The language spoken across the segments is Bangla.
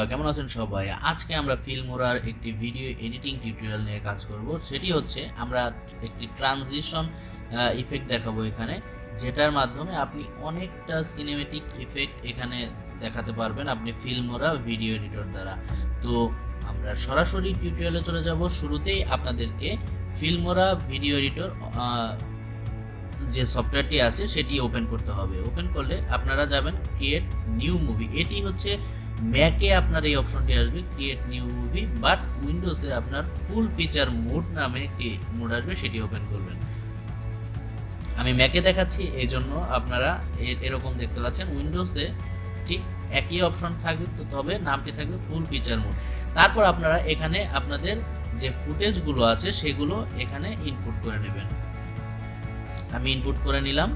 কেমন আছেন সবাই? আজকে আমরা ফিল্মোরার একটি ভিডিও এডিটিং টিউটোরিয়াল নিয়ে কাজ করব। সেটি হচ্ছে আমরা একটি ট্রানজিশন ইফেক্ট দেখাবো এখানে, যেটার মাধ্যমে আপনি অনেকটা সিনেমেটিক ইফেক্ট এখানে দেখাতে পারবেন আপনি ফিল্মোরা ভিডিও এডিটর দ্বারা। তো আমরা সরাসরি টিউটোরিয়ালে চলে যাব। শুরুতেই আপনাদেরকে ফিল্মোরা ভিডিও এডিটর যে সফটওয়্যারটি আছে সেটি ওপেন করতে হবে। ওপেন করলে আপনারা যাবেন ক্রিয়েট নিউ মুভি। এটি হচ্ছে ম্যাকে আপনার এই অপশনটি আসবে ক্রিয়েট নিউ মুভি, বাট উইন্ডোজে আপনার ফুল ফিচার মোড নামে একটি মোড আসবে, সেটি ওপেন করবেন। আমি ম্যাকে দেখাচ্ছি, এই জন্য আপনারা এরকম দেখতে পাচ্ছেন। উইন্ডোজে ঠিক একই অপশন থাকবে, তবে নামটি থাকবে ফুল ফিচার মোড। তারপর আপনারা এখানে আপনাদের যে ফুটেজগুলো আছে সেগুলো এখানে ইনপুট করে নেবেন। আমি ইনপুট করে নিলাম।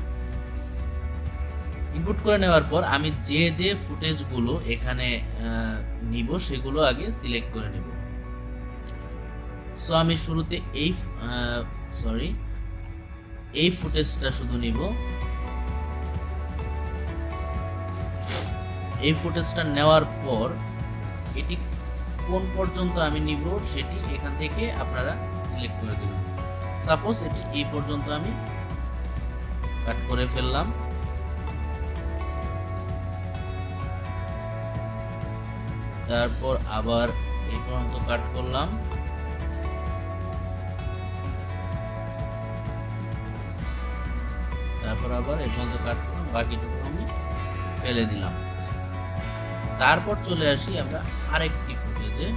ইনপুট করে নেওয়ার পর আমি যে ফুটেজগুলো এখানে নিব সেগুলো আগে সিলেক্ট করে নেব। সো আমি শুরুতে এই ফুটেজটা শুধু নিব। এই ফুটেজটা নেওয়ার পর এটি কোন পর্যন্ত আমি নিব সেটি এখান থেকে আপনারা সিলেক্ট করে দেবেন। সাপোজ এটি এই পর্যন্ত আমি কাট করে ফেললাম। তারপর আবার এই পর্যন্ত কাট করলাম। তারপর আবার এই পর্যন্ত কাট করলাম, বাকিটুকু আমি ফেলে দিলাম। তারপর চলে আসি আমরা আরেকটি ফুটেজে।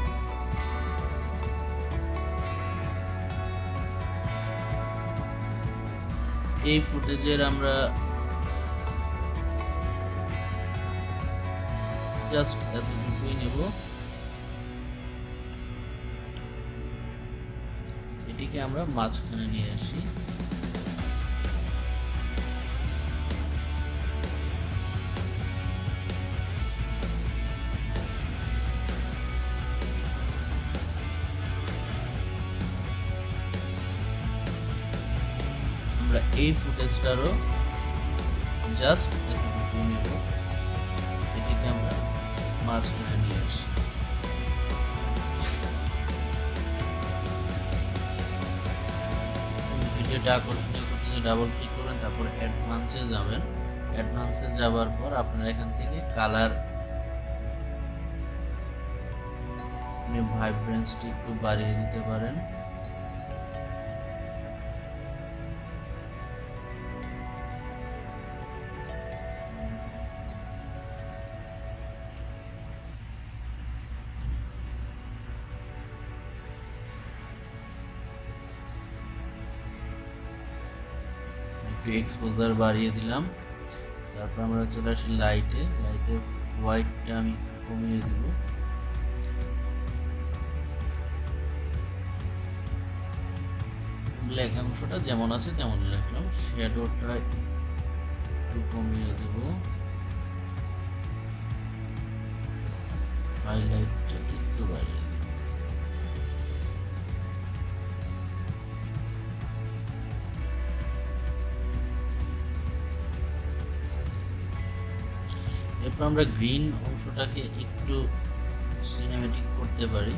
এই ফুটেজের আমরা জাস্ট এতটুকুই নেব। এটিকে আমরা মাঝখানে নিয়ে আসি। আমরা এই ফুটেজটারও জাস্ট এতটুকু নেব, এটিকে আমরা মাঝখানে নিয়ে আসি। ভিডিওটা আকর্ষণীয় করতে ডাবল ক্লিক করবেন, তারপর অ্যাডভান্সে যাবেন। অ্যাডভান্সে যাওয়ার পর আপনারা এখান থেকে কালার ভাইব্রেন্সটি একটু বাড়িয়ে দিতে পারেন। এক্সপোজার বাড়িয়ে দিলাম। তারপর আমরা চলে আসি লাইটে হোয়াইটটা আমি কমিয়ে দিব। ব্ল্যাক অংশটা যেমন আছে তেমনই রাখলাম। শ্যাডোটা একটু কমিয়ে দেব। হাইলাইটটা একটু বাড়িয়ে দেব। এরপর আমরা গ্রিন অংশটাকে একটু সিনেমেটিক করতে পারি।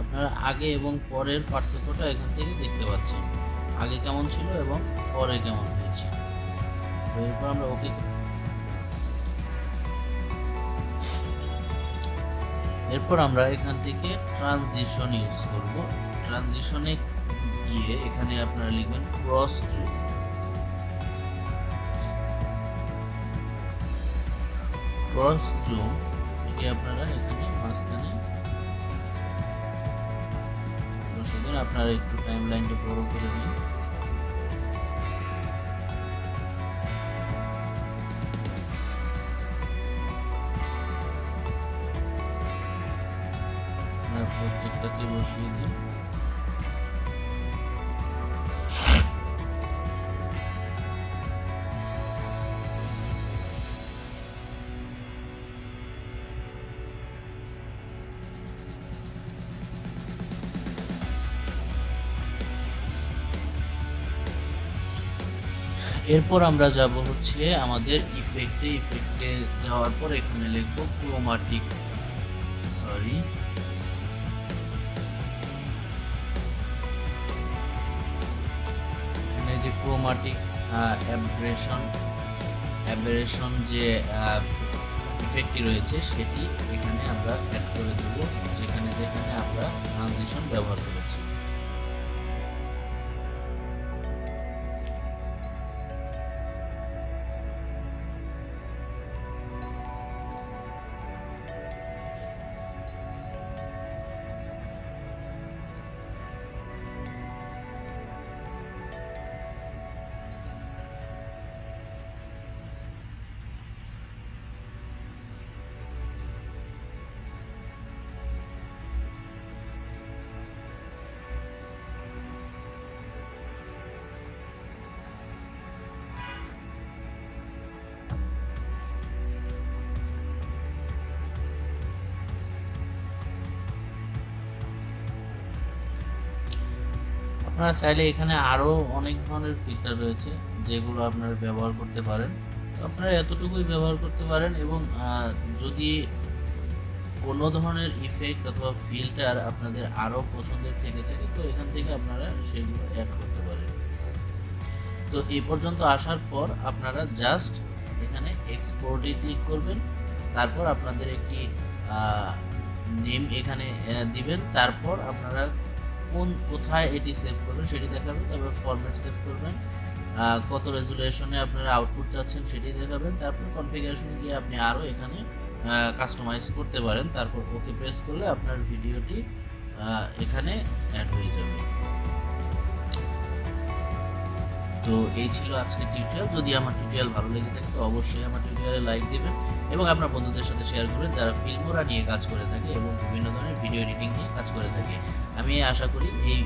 আপনারা আগে এবং পরের পার্থক্যটা এখান থেকে দেখতে পাচ্ছেন, আগে কেমন ছিল এবং পরে কেমন হয়েছে। তো এরপর আমরা ওকে। এরপর আমরা এখান থেকে ট্রানজিশন ইউজ করব। ট্রানজিশনে গিয়ে এখানে আপনারা লিখবেন ক্রস জুম। ক্রস জুম এটি আপনারা এখানে মাঝখানে বসে দেন। আপনারা একটু টাইম লাইনটা বড় করে দিন। প্রত্যেকটাকে বসিয়ে দিন। এরপর আমরা যাব হচ্ছে আমাদের ইফেক্টে যাওয়ার পর এখানে লিখব ক্রোমাটিক, সরি এখানে যে ক্রোমাটিক অ্যাবেরেশন যে ইফেক্টটি রয়েছে সেটি এখানে আমরা অ্যাড করে দেব, যেখানে যেখানে আমরা ট্রানজিশন ব্যবহার করেছি। আপনারা চাইলে এখানে আরও অনেক ধরনের ফিল্টার রয়েছে যেগুলো আপনারা ব্যবহার করতে পারেন, তো আপনারা এতটুকুই ব্যবহার করতে পারেন। এবং যদি কোনো ধরনের ইফেক্ট অথবা ফিল্টার আপনাদের আরও পছন্দের থেকে থাকে তো এখান থেকে আপনারা সেগুলো অ্যাড করতে পারেন। তো এই পর্যন্ত আসার পর আপনারা জাস্ট এখানে এক্সপোর্টে ক্লিক করবেন, তারপর আপনাদের একটি নেম এখানে দিবেন, তারপর আপনারা কোথায় এটি সেভ করবেন সেটি দেখাবেন, তারপর ফরম্যাট সেভ করবেন, কত রেজুলেশনে আপনারা আউটপুট চাচ্ছেন সেটি দেখাবেন, তারপর কনফিগারেশনে গিয়ে আপনি আরও এখানে কাস্টমাইজ করতে পারেন, তারপর ওকে প্রেস করলে আপনার ভিডিওটি এখানে অ্যাড হয়ে যাবে। তো এই ছিল আজকের টিউটোরিয়াল। যদি আমার টিউটোরিয়াল ভালো লেগে থাকে তো অবশ্যই আমার টিউটোরিয়ালে লাইক দিবেন এবং আপনার বন্ধুদের সাথে শেয়ার করবেন যারা ফিল্মোরা নিয়ে কাজ করে থাকে এবং বিভিন্ন ধরনের ভিডিও এডিটিং নিয়ে কাজ করে থাকে। আমি আশা করি এই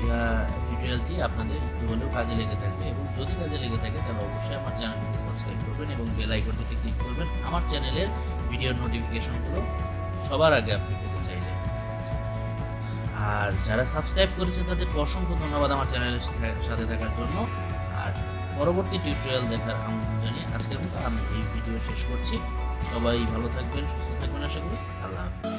টিউটোরিয়ালটি আপনাদের একটু হলেও কাজে লেগে থাকবে, এবং যদি কাজে লেগে থাকে তাহলে অবশ্যই আমার চ্যানেলটিকে সাবস্ক্রাইব করবেন এবং বেল আইকনটিতে ক্লিক করবেন আমার চ্যানেলের ভিডিওর নোটিফিকেশনগুলো সবার আগে আপনি পেতে চাইলে। আর যারা সাবস্ক্রাইব করেছে তাদেরকে অসংখ্য ধন্যবাদ আমার চ্যানেলের সাথে থাকার জন্য। আর পরবর্তী টিউটোরিয়াল দেখার আমন্ত্রণ জানিয়ে আজকের মতো আমি এই ভিডিও শেষ করছি। সবাই ভালো থাকবেন, সুস্থ থাকবেন, আশা করি। আল্লাহ হাফেজ।